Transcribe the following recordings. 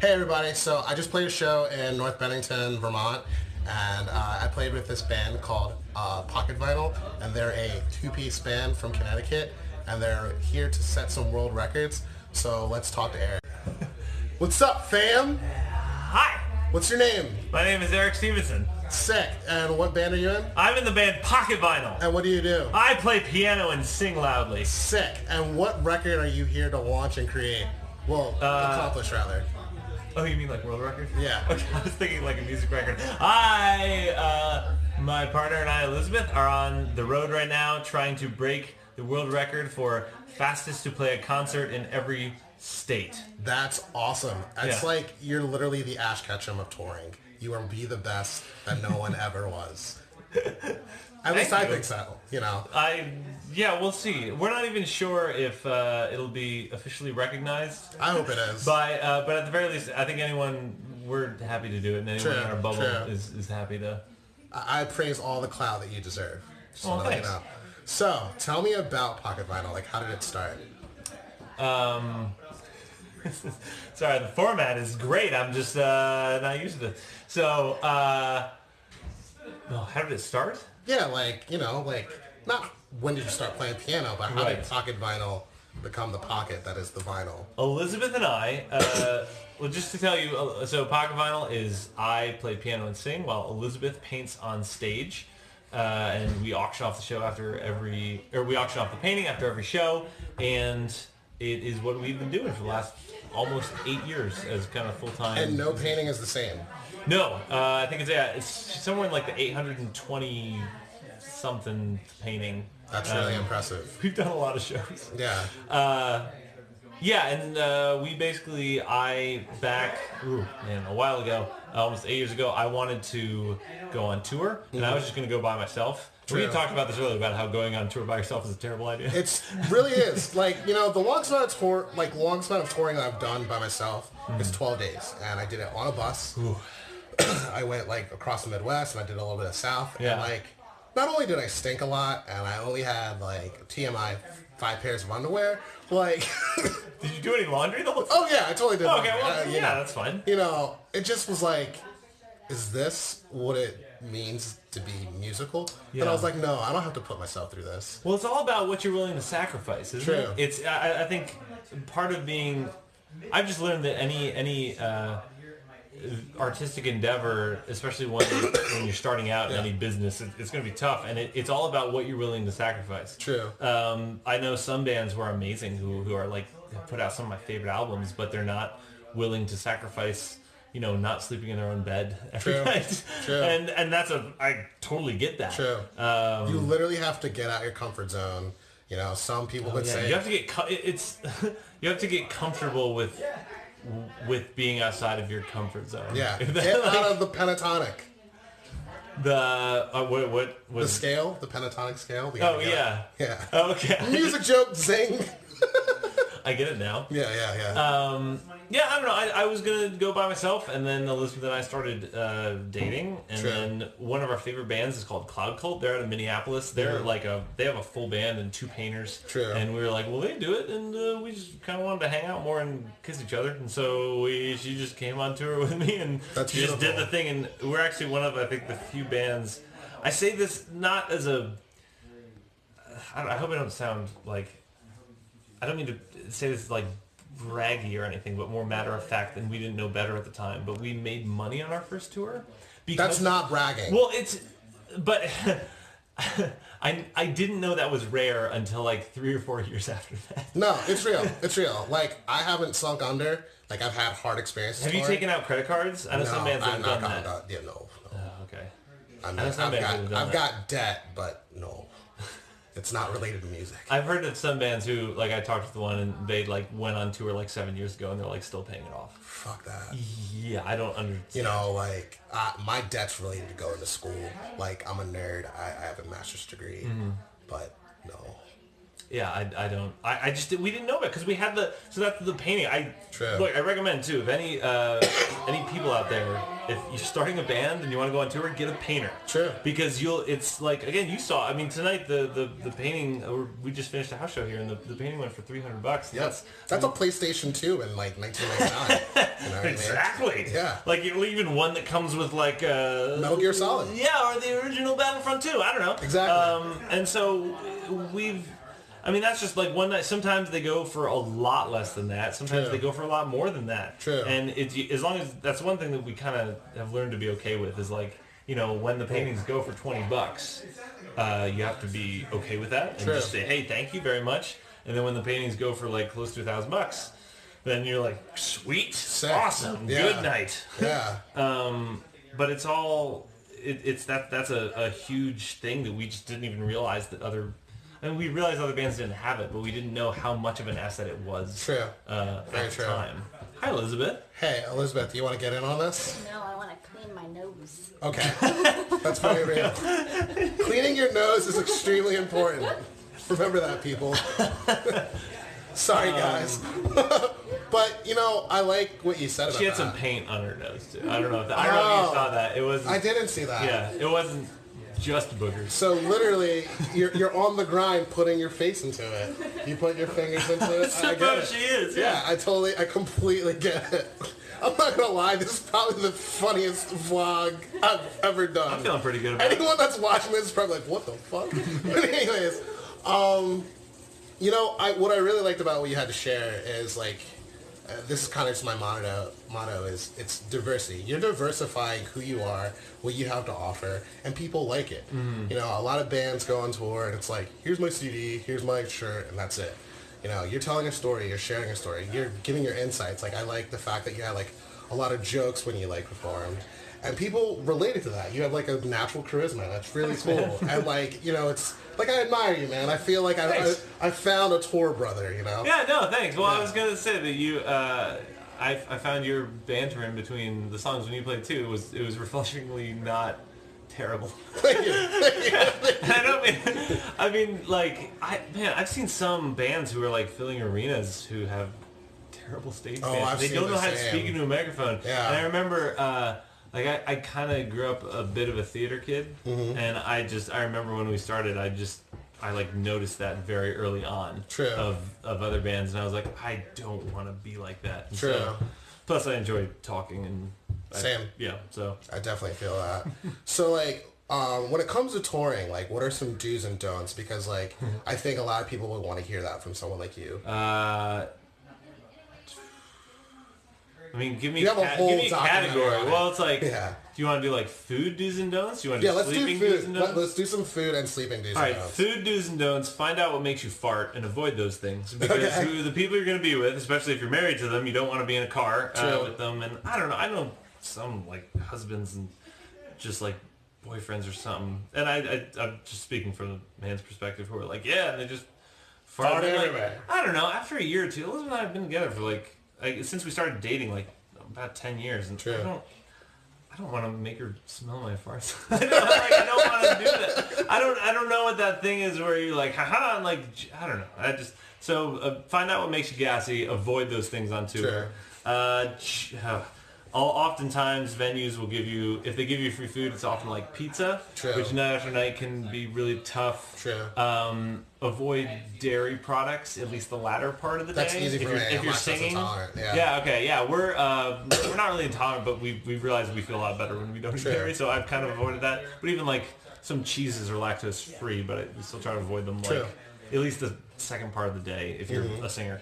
Hey everybody, so I just played a show in North Bennington, Vermont, and I played with this band called Pocket Vinyl, and they're a two-piece band from Connecticut, and they're here to set some world records, so let's talk to Eric. What's up, fam? Hi, What's your name? my name is Eric Stevenson. Sick. And what band are you in? I'm in the band Pocket Vinyl. And what do you do? I play piano and sing loudly. Sick. And what record are you here to launch and create? Well, accomplish rather. Oh, you mean like world record? Yeah. Okay, I was thinking like a music record. My partner and I, Elizabeth, are on the road right now trying to break the world record for fastest to play a concert in every state. That's awesome. It's Yeah. like you're literally the Ash Ketchum of touring. You are the best that no one ever was. At least I think so, you know. Yeah, we'll see. We're not even sure if it'll be officially recognized. I hope it is. But at the very least, I think we're happy to do it, and anyone in our bubble is happy to. I praise all the clout that you deserve. Just Oh, wanna let you thanks. know. So, tell me about Pocket Vinyl. Like, how did it start? Sorry, the format is great. I'm just not used to it. So, how did it start? Yeah, like, you know, like, not when did you start playing piano, but how did Right. Pocket Vinyl become the pocket that is the vinyl? Elizabeth and I, well, just to tell you, so Pocket Vinyl is I play piano and sing while Elizabeth paints on stage. And we auction off the show we auction off the painting after every show, and it is what we've been doing for the last almost 8 years as kind of full-time. And no painting is the same. No, I think it's somewhere in like the 820 something painting. That's really impressive. We've done a lot of shows. Yeah. Yeah, and we basically, a while ago, almost 8 years ago, I wanted to go on tour, and I was just going to go by myself. We had talked about this earlier, about how going on tour by yourself is a terrible idea. It really is. Like, you know, the longest amount of touring I've done by myself is 12 days, and I did it on a bus. I went like across the Midwest, and I did a little bit of South, and like, not only did I stink a lot, and I only had like TMI 5 pairs of underwear, like. Did you do any laundry the whole time? Oh yeah, I totally did. Oh, okay, well, you know, that's fine. You know, it just was like, is this what it means to be musical? Yeah. And I was like, no, I don't have to put myself through this. Well, it's all about what you're willing to sacrifice, isn't it? True. It's I think part of being. I've just learned that any artistic endeavor, especially when you're starting out in any business, it's going to be tough, and it's all about what you're willing to sacrifice. True. I know some bands who are amazing who are like put out some of my favorite albums, but they're not willing to sacrifice. You know, not sleeping in their own bed every night. True. And I totally get that. True. You literally have to get out your comfort zone. You know, some people would say you have to get you have to get comfortable with being outside of your comfort zone. yeah, get out of the pentatonic. The The scale, the pentatonic scale. Oh yeah. Yeah. Okay. Music joke, zing. I get it now. Yeah. Yeah, I don't know. I was gonna go by myself, and then Elizabeth and I started dating, and then one of our favorite bands is called Cloud Cult. They're out of Minneapolis. They're they have a full band and 2 painters. True. And we were like, well, they do it, and we just kind of wanted to hang out more and kiss each other, and so she just came on tour with me, and That's she just did beautiful. the thing, and we're actually one of, I think, the few bands. I say this not as a. I hope I don't sound like. I don't mean to say this like braggy or anything, but more matter of fact, and we didn't know better at the time, but we made money on our first tour. That's not bragging. Well, but I didn't know that was rare until like 3 or 4 years after that. No, it's real. It's real. Like, I haven't sunk under. Like, I've had hard experiences. Have you taken out credit cards? I know some bands have done that. Yeah, no. Oh, okay. I've got debt, but no. It's not related to music. I've heard of some bands who, like, I talked with one and they like went on tour like 7 years ago and they're like still paying it off. Fuck that. Yeah, I don't understand. You know, like, my debt's related to going to school. Like, I'm a nerd. I have a master's degree, but no. Yeah, I don't. I just we didn't know it because we had that's the painting. Look, I recommend too if any people out there, if you're starting a band and you want to go on tour, get a painter. True. Because it's like, again, you saw. I mean, tonight the painting. We just finished a house show here, and the painting went for $300. Yes, that's a PlayStation 2 in like 1999. You know what exactly. I mean? Yeah. Like even one that comes with like Metal Gear Solid. Yeah, or the original Battlefront 2. I don't know. Exactly. And so I mean, that's just like one night. Sometimes they go for a lot less than that. Sometimes they go for a lot more than that. True. And as long as that's one thing that we kind of have learned to be okay with is like, you know, when the paintings go for $20, you have to be okay with that and just say, hey, thank you very much. And then when the paintings go for like close to $1,000, then you're like, sweet, sick. Awesome, good night. Yeah. But it's all that's a huge thing that we just didn't even realize that and we realized other bands didn't have it, but we didn't know how much of an asset it was. True. At the time. Hi, Elizabeth. Hey, Elizabeth, do you want to get in on this? No, I want to clean my nose. Okay. That's very real. Cleaning your nose is extremely important. Remember that, people. Sorry, guys. But, you know, I like what you said about that. She had some paint on her nose, too. I don't know if you saw that. It was. I didn't see that. Yeah, it wasn't just boogers. So literally, you're on the grind putting your face into it. You put your fingers into it. I get it. She is. Yeah, I completely get it. I'm not gonna lie, this is probably the funniest vlog I've ever done. I'm feeling pretty good about it. Anyone that's watching this is probably like, what the fuck? But anyways, you know, what I really liked about what you had to share is like, this is kind of just my motto is it's diversity. You're diversifying who you are, what you have to offer, and people like it. You know, a lot of bands go on tour and it's like, here's my CD, here's my shirt, and that's it. You know, you're telling a story, you're sharing a story, you're giving your insights. Like, I like the fact that you had like a lot of jokes when you like performed, and people related to that. You have like a natural charisma. That's really cool. And like, you know, it's like, I admire you, man. I feel like I found a tour brother, you know? Yeah, no, thanks. Well, I was going to say that you, I found your banter in between the songs when you played too. It was refreshingly not terrible. Thank you. I mean, like, I've seen some bands who are like filling arenas who have terrible stage bands. They don't know how to speak into a microphone. Yeah. And I remember, like, I kind of grew up a bit of a theater kid, and I remember when we started, I like noticed that very early on of other bands, and I was like, I don't want to be like that. And so, plus, I enjoy talking and same. So I definitely feel that. So like, when it comes to touring, like, what are some do's and don'ts? Because like, I think a lot of people would want to hear that from someone like you. I mean, give me a category. Well, it's like, do you want to do like food do's and don'ts? Do you want to do sleeping do's and don'ts? Let's do some food and sleeping do's and don'ts. All right, food do's and don'ts. Find out what makes you fart and avoid those things. Because who the people you're going to be with, especially if you're married to them, you don't want to be in a car with them. And I don't know. I know some like husbands and just like boyfriends or something. And I'm just speaking from the man's perspective, who are like, yeah, and they just fart everywhere. Like, I don't know. After a year or two, Elizabeth and I have been together for like since we started dating, like about 10 years, and I don't want to make her smell my farts. I don't want to do that. I don't know what that thing is where you're like, haha, and like, I don't know. Find out what makes you gassy. Avoid those things on tour. Oftentimes venues will give you, if they give you free food, it's often like pizza, which night after night can be really tough. Avoid dairy products, at least the latter part of the day. That's easy for me. If you're singing. Yeah. We're not really intolerant, but we've realized we feel a lot better when we don't eat dairy, so I've kind of avoided that. But even like some cheeses are lactose free, but we still try to avoid them. Like at least the second part of the day if you're a singer.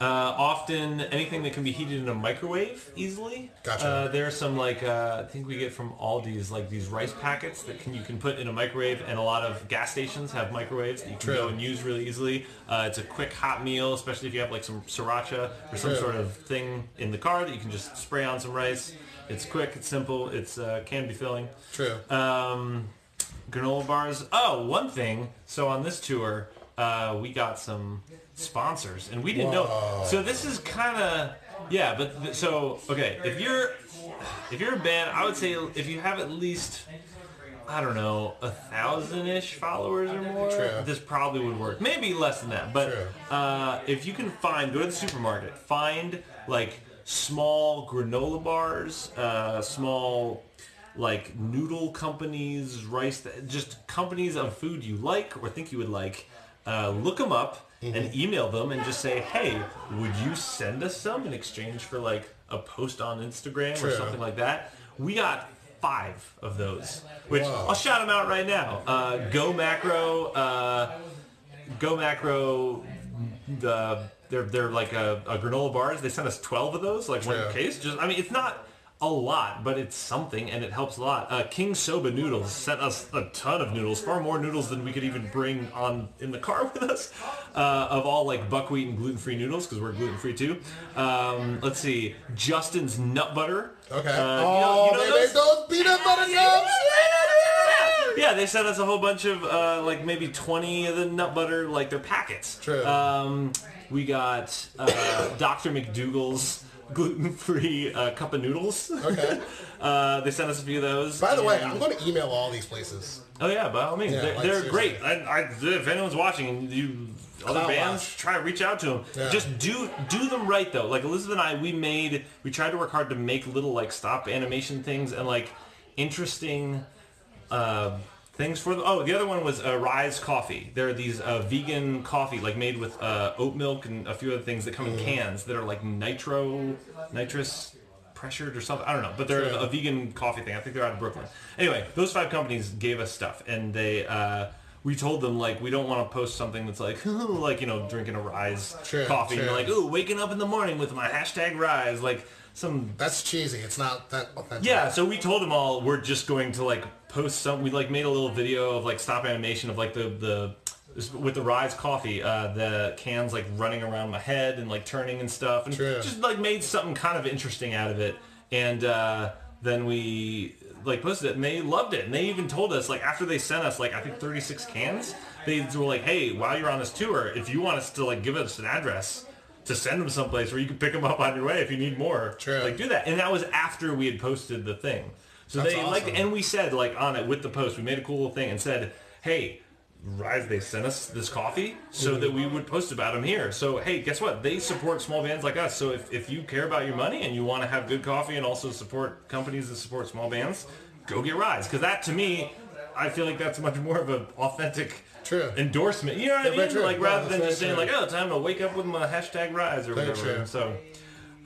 Often anything that can be heated in a microwave easily. Gotcha. There's some like I think we get from Aldi's like these rice packets that you can put in a microwave, and a lot of gas stations have microwaves that you can go and use really easily. It's a quick hot meal, especially if you have like some sriracha or some sort of thing in the car that you can just spray on some rice. It's quick, it's simple, it's can be filling. Granola bars. Oh, one thing. So on this tour, we got some sponsors, and we didn't know. So this is kind of okay. If you're a band, I would say if you have at least I don't know, 1,000-ish followers or more, this probably would work. Maybe less than that. But if you can go to the supermarket, find like small granola bars, small like noodle companies, just companies of food you like or think you would like. Look them up and email them and just say, hey, would you send us some in exchange for like a post on Instagram or something like that? We got 5 of those, which I'll shout them out right now. Go Macro, they're like a granola bars. They sent us 12 of those, like one case. It's not a lot, but it's something, and it helps a lot. King Soba Noodles sent us a ton of noodles, far more noodles than we could even bring on in the car with us, of all like buckwheat and gluten-free noodles, because we're gluten-free too. Let's see, Justin's Nut Butter. Okay. They make those peanut butter cups. Yeah, they sent us a whole bunch of like maybe 20 of the nut butter, like their packets. True. We got Dr. McDougall's gluten-free cup of noodles. Okay. They sent us a few of those. By the way, I'm going to email all these places. Oh yeah, by all means. Yeah, they're great. If anyone's watching and other bands, try to reach out to them. Yeah. Just do them right though. Like Elizabeth and I, we tried to work hard to make little like stop animation things and like interesting things for the other one was Rise Coffee. There are these vegan coffee like made with oat milk and a few other things that come in cans that are like nitrous pressured or something. I don't know, but they're a vegan coffee thing. I think they're out of Brooklyn. Anyway, those 5 companies gave us stuff, and they we told them like we don't want to post something that's like like drinking a Rise coffee and like waking up in the morning with my #Rise like some. That's cheesy. It's not that authentic. Yeah, so we told them all we're just going to like post some. We like made a little video of like stop animation of like the with the Rise coffee, the cans like running around my head and like turning and stuff, and just like made something kind of interesting out of it. And then we like posted it, and they loved it. And they even told us like after they sent us like I think 36 cans, they were like, hey, while you're on this tour, if you want us to like give us an address to send them someplace where you can pick them up on your way if you need more, like do that. And that was after we had posted the thing. So that's awesome. Like, and we said like on it with the post, we made a cool little thing and said, hey, Rise, they sent us this coffee so that we would post about them here. So hey, guess what? They support small bands like us. So if you care about your money and you want to have good coffee and also support companies that support small bands, go get Rise. Because that to me, I feel like that's much more of an authentic endorsement. You know what I mean? Like rather than just saying like, oh, time to wake up with my #Rise or whatever. So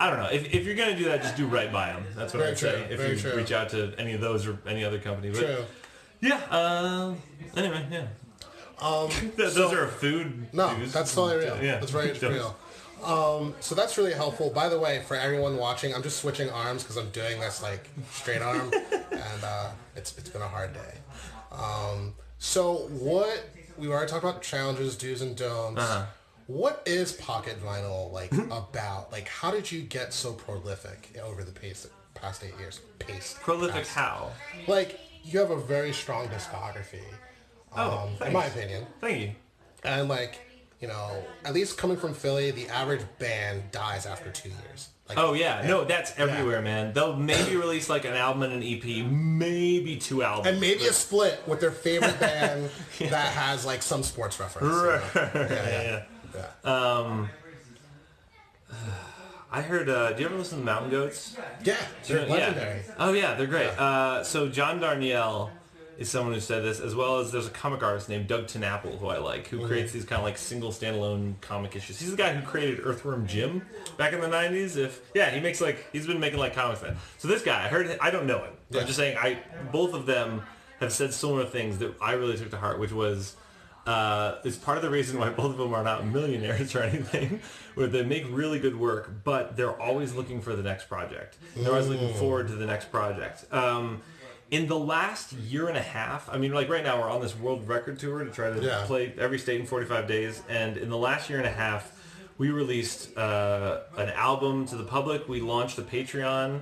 I don't know. If you're going to do that, just do right by them. That's what I'd say. If you reach out to any of those or any other company. But yeah. Anyway, yeah. Those are food. No, news. that's totally real. Yeah. That's very real. So that's really helpful. By the way, for everyone watching, I'm just switching arms because I'm doing this like straight arm, and it's been a hard day. So what we already talked about challenges, do's and don'ts. What is Pocket Vinyl like about? Like, how did you get so prolific over the past 8 years? Prolific how? Like, you have a very strong discography. In my opinion. Thank you. And like, at least coming from Philly, the average band dies after 2 years. Like, no, that's everywhere, man. They'll maybe release like an album and an EP, maybe 2 albums. And maybe a split with their favorite band that has like some sports reference. Yeah. I heard, do you ever listen to Mountain Goats? Yeah, they're legendary. Oh yeah, they're great. So John Darnielle is someone who said this, as well as there's a comic artist named Doug TenNapel who I like, who creates these kind of like single standalone comic issues. He's the guy who created Earthworm Jim back in the 90s. He's been making like comics then. So this guy, I don't know him. I'm just saying both of them have said similar things that I really took to heart, which was it's part of the reason why both of them are not millionaires or anything, where they make really good work, but they're always looking for the next project. They're always looking forward to the next project. In the last year and a half, I mean, like right now we're on this world record tour to try to play every state in 45 days. And in the last year and a half, we released an album to the public. We launched a Patreon,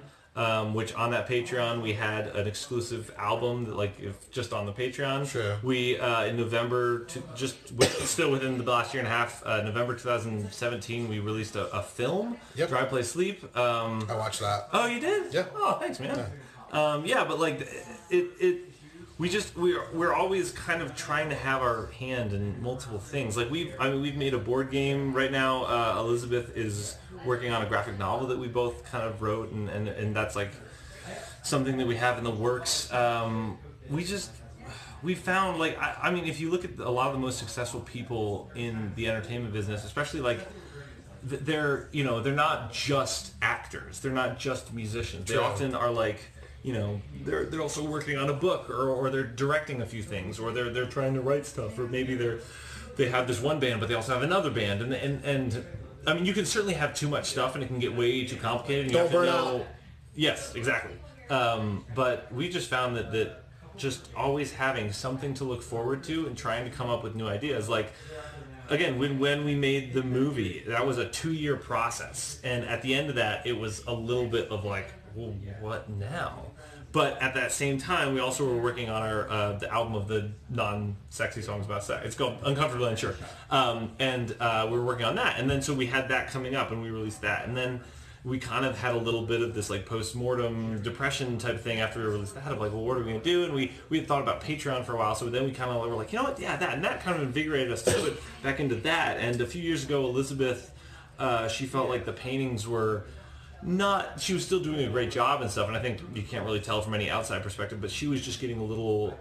which on that Patreon we had an exclusive album that, like, just on the Patreon. We in November, still within the last year and a half, November 2017, we released a film, Dry Play Sleep. I watched that. Oh, you did? Yeah. Oh, thanks, man. But like we're always kind of trying to have our hand in multiple things. Like we've made a board game right now. Elizabeth is working on a graphic novel that we both kind of wrote, and that's like something that we have in the works. We found, like, I mean, if you look at a lot of the most successful people in the entertainment business, especially like they're not just actors, they're not just musicians. They often are like, they're also working on a book, or they're directing a few things, or they're trying to write stuff, or maybe they have this one band but they also have another band, and I mean, you can certainly have too much stuff and it can get way too complicated, and you have to know. Yes, exactly. But we just found that just always having something to look forward to and trying to come up with new ideas. Like, again, when we made the movie, that was a 2-year process. And at the end of that, it was a little bit of like, well, what now? But at that same time, we also were working on our the album of the non-sexy songs about sex. It's called Uncomfortably Unsure. And we were working on that. And then so we had that coming up, and we released that. And then we kind of had a little bit of this like post-mortem depression type of thing after we released that, of like, well, what are we going to do? And we had thought about Patreon for a while, so then we kind of were like, you know what, yeah, that. And that kind of invigorated us to put back into that. And a few years ago, Elizabeth, she felt like the paintings were not, she was still doing a great job and stuff, and I think you can't really tell from any outside perspective, but she was just getting a little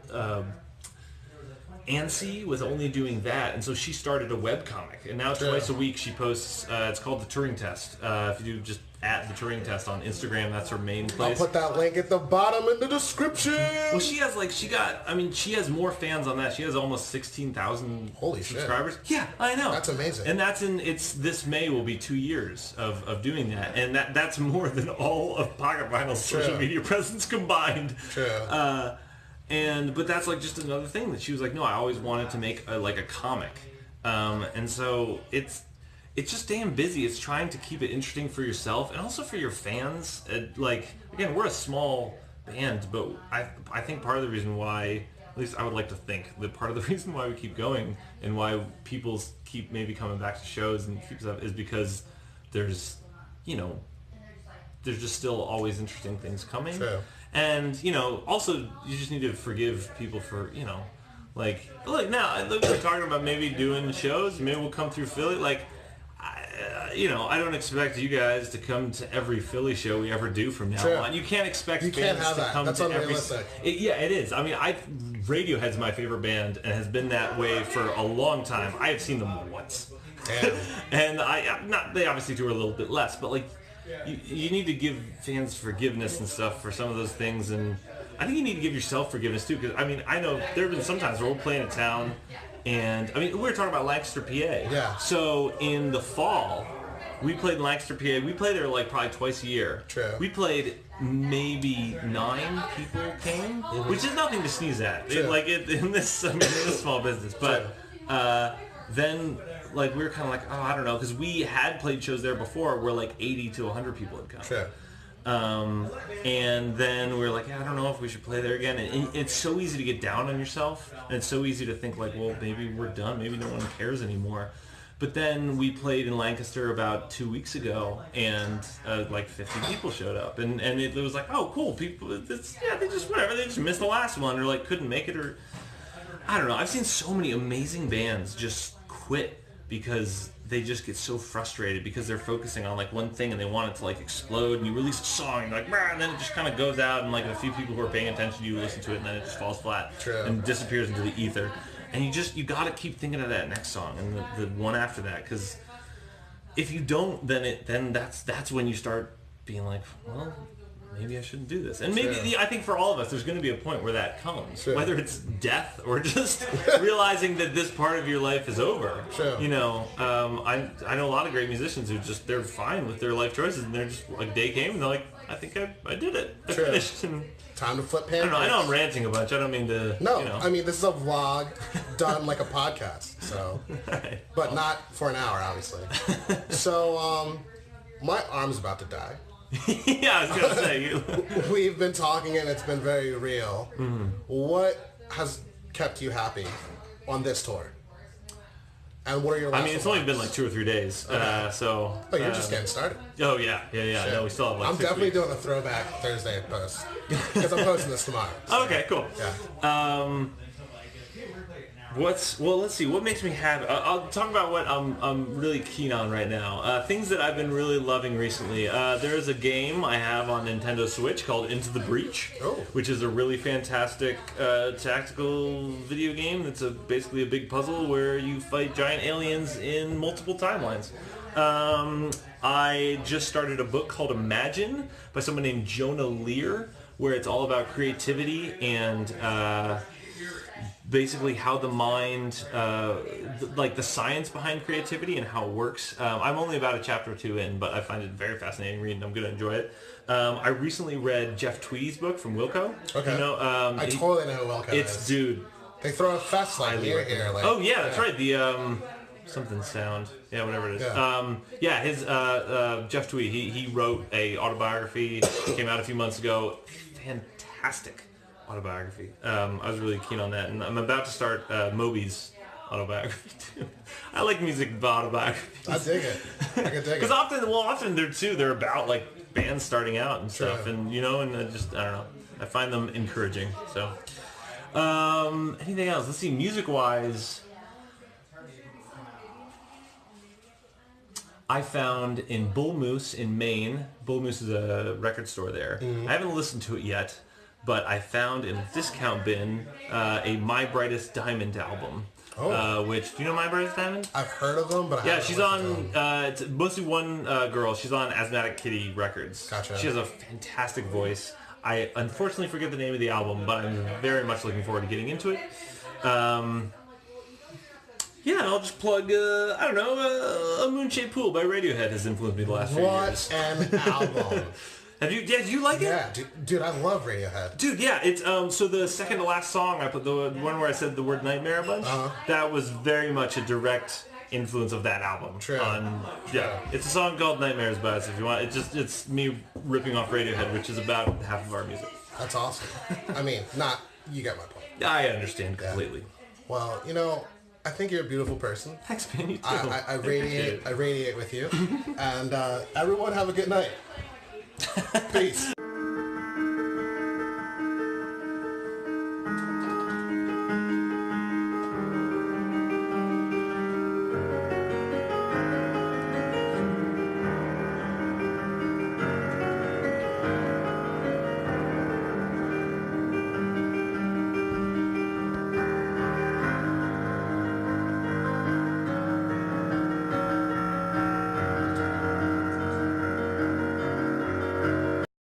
antsy with only doing that, and so she started a webcomic, and now twice a week she posts, it's called The Turing Test. If you do just at The Turing Test on Instagram, that's her main place. I'll put that link at the bottom in the description. Well, she has more fans on that. She has almost 16,000 subscribers. Shit. Yeah, I know. That's amazing. And this May will be 2 years of doing that, and that's more than all of Pocket Vinyl's social media presence combined. True. But that's like just another thing that she was like, no, I always wanted to make a comic, and so it's just damn busy. It's trying to keep it interesting for yourself and also for your fans. Like, again, we're a small band, but I think part of the reason why, at least I would like to think, that part of the reason why we keep going and why people keep maybe coming back to shows and keep stuff is because there's just still always interesting things coming. True. And, also you just need to forgive people for, like now, we're talking about maybe doing shows. Maybe we'll come through Philly. Like, I don't expect you guys to come to every Philly show we ever do from now on. You can't expect fans to come That's to unrealistic. It is. I mean, Radiohead's my favorite band and has been that way for a long time. I have seen them once. And they obviously tour a little bit less, but like, you need to give fans forgiveness and stuff for some of those things, and I think you need to give yourself forgiveness too, because I mean, I know there have been some times where we'll play in a town, and I mean, we were talking about Lancaster, PA. Yeah. So in the fall, we played in Lancaster, PA. We play there like probably twice a year. True. We played, maybe 9 people came, which is nothing to sneeze at. In this small business, but then. Like, we were kind of like, oh, I don't know, because we had played shows there before where like 80 to 100 people had come. Sure. And then we were like, yeah, I don't know if we should play there again. And it's so easy to get down on yourself, and it's so easy to think like, well, maybe we're done, maybe no one cares anymore. But then we played in Lancaster about 2 weeks ago, and like 50 people showed up, and it was like, oh, cool, people, they just missed the last one, or like couldn't make it, or I don't know. I've seen so many amazing bands just quit because they just get so frustrated because they're focusing on like one thing and they want it to like explode, and you release a song and you're like, and then it just kind of goes out, and like a few people who are paying attention to you listen to it, and then it just falls flat and disappears into the ether. And you got to keep thinking of that next song and the one after that, because if you don't, then that's when you start being like, well, maybe I shouldn't do this. And maybe, I think for all of us, there's going to be a point where that comes. Sure. Whether it's death or just realizing that this part of your life is over. Sure. I know a lot of great musicians who just, they're fine with their life choices, and they're just, like, day came and they're like, I think I did it. I finished. And time to flip pancakes. I know I'm ranting a bunch. I don't mean to, No, I mean, this is a vlog done like a podcast, so. Right. But not for an hour, obviously. So, my arm's about to die. Yeah, I was going to say. We've been talking and it's been very real. Mm-hmm. What has kept you happy on this tour? And what are your last I mean, it's only been like 2 or 3 days. Okay. So. Oh, you're just getting started. Oh, yeah. Shit. No, we still have like I'm 6 definitely weeks. doing a throwback Thursday post. Because I'm posting this tomorrow. So. Okay, cool. Yeah. Let's see. What makes me happy? I'll talk about what I'm really keen on right now. Things that I've been really loving recently. There is a game I have on Nintendo Switch called Into the Breach, which is a really fantastic tactical video game. It's basically a big puzzle where you fight giant aliens in multiple timelines. I just started a book called Imagine by someone named Jonah Lear, where it's all about creativity and basically how the mind, like the science behind creativity and how it works. I'm only about a chapter or 2 in, but I find it very fascinating reading. I'm going to enjoy it. I recently read Jeff Tweedy's book from Wilco. Okay. You know, I totally know who Wilco is. Dude. They throw a fest like near here. Like, oh, yeah, that's right. The something sound. Yeah, whatever it is. Yeah. His Jeff Tweedy, he wrote a autobiography. Came out a few months ago. Fantastic autobiography. I was really keen on that, and I'm about to start Moby's autobiography too. I like music autobiographies. I dig it. I can dig it. Because often they're about like bands starting out and stuff, and you know, and I don't know. I find them encouraging. So, anything else? Let's see. Music-wise, I found in Bull Moose in Maine. Bull Moose is a record store there. I haven't listened to it yet. But I found in a discount bin a My Brightest Diamond album. Which, do you know My Brightest Diamond? I've heard of them, but I yeah, haven't she's listened to on, it's mostly one girl. She's on Asthmatic Kitty Records. Gotcha. She has a fantastic voice. I unfortunately forget the name of the album, but I'm very much looking forward to getting into it. Yeah, and I'll just plug, I don't know, A Moonshaped Pool by Radiohead has influenced me the last few years. What an album. Do you like it? Yeah, dude, I love Radiohead. Dude, yeah, it's so the second to last song I put, the one where I said the word nightmare a bunch, that was very much a direct influence of that album. True. It's a song called Nightmares by us if you want. It's me ripping off Radiohead, which is about half of our music. That's awesome. I mean, you get my point. I understand completely. Well, you know, I think you're a beautiful person. Thanks, man. You too. I radiate with you. And everyone have a good night. Peace.